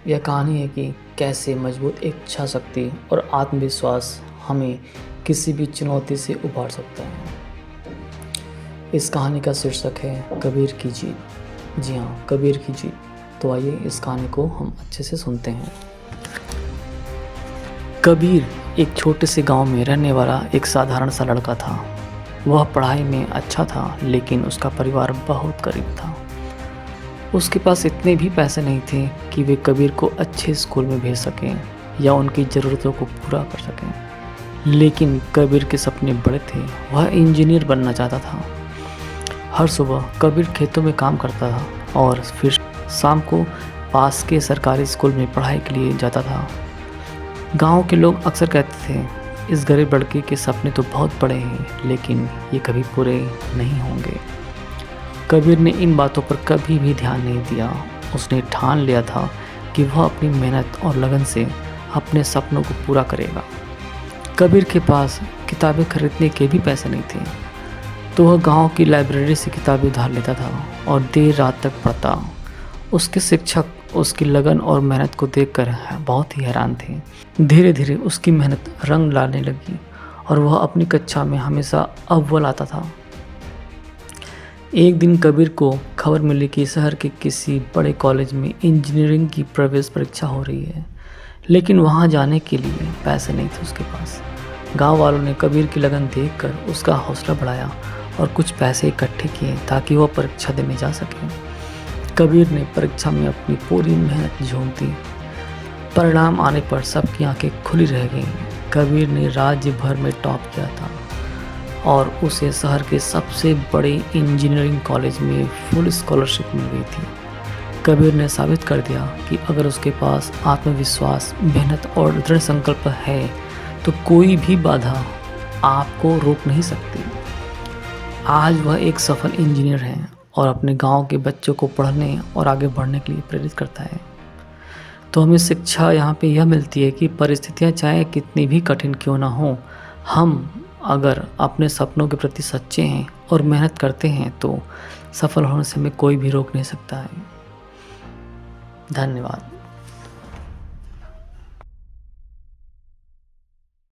यह कहानी है कि कैसे मजबूत इच्छा शक्ति और आत्मविश्वास हमें किसी भी चुनौती से उबार सकता है। इस कहानी का शीर्षक है कबीर की जीत। जी हाँ, कबीर की जीत। तो आइए इस कहानी को हम अच्छे से सुनते हैं। कबीर एक छोटे से गांव में रहने वाला एक साधारण सा लड़का था। वह पढ़ाई में अच्छा था, लेकिन उसका परिवार बहुत गरीब था। उसके पास इतने भी पैसे नहीं थे कि वे कबीर को अच्छे स्कूल में भेज सकें या उनकी ज़रूरतों को पूरा कर सकें। लेकिन कबीर के सपने बड़े थे। वह इंजीनियर बनना चाहता था। हर सुबह कबीर खेतों में काम करता था और फिर शाम को पास के सरकारी स्कूल में पढ़ाई के लिए जाता था। गांव के लोग अक्सर कहते थे, इस गरीब लड़के के सपने तो बहुत बड़े हैं, लेकिन ये कभी पूरे नहीं होंगे। कबीर ने इन बातों पर कभी भी ध्यान नहीं दिया। उसने ठान लिया था कि वह अपनी मेहनत और लगन से अपने सपनों को पूरा करेगा। कबीर के पास किताबें खरीदने के भी पैसे नहीं थे, तो वह गांव की लाइब्रेरी से किताबें उधार लेता था और देर रात तक पढ़ता। उसके शिक्षक उसकी लगन और मेहनत को देखकर बहुत ही हैरान थे। धीरे धीरे उसकी मेहनत रंग लाने लगी और वह अपनी कक्षा में हमेशा अव्वल आता था। एक दिन कबीर को खबर मिली कि शहर के किसी बड़े कॉलेज में इंजीनियरिंग की प्रवेश परीक्षा हो रही है, लेकिन वहां जाने के लिए पैसे नहीं थे उसके पास। गांव वालों ने कबीर की लगन देखकर उसका हौसला बढ़ाया और कुछ पैसे इकट्ठे किए ताकि वह परीक्षा देने जा सके। कबीर ने परीक्षा में अपनी पूरी मेहनत झोंक दी। परिणाम आने पर सबकी आंखें खुली रह गईं। कबीर ने राज्य भर में टॉप किया था और उसे शहर के सबसे बड़े इंजीनियरिंग कॉलेज में फुल स्कॉलरशिप मिल गई थी। कबीर ने साबित कर दिया कि अगर उसके पास आत्मविश्वास, मेहनत और दृढ़ संकल्प है तो कोई भी बाधा आपको रोक नहीं सकती। आज वह एक सफल इंजीनियर है और अपने गांव के बच्चों को पढ़ने और आगे बढ़ने के लिए प्रेरित करता है। तो हमें शिक्षा यहाँ पे यह मिलती है कि परिस्थितियाँ चाहे कितनी भी कठिन क्यों ना हो, हम अगर अपने सपनों के प्रति सच्चे हैं और मेहनत करते हैं तो सफल होने से हमें कोई भी रोक नहीं सकता है। धन्यवाद।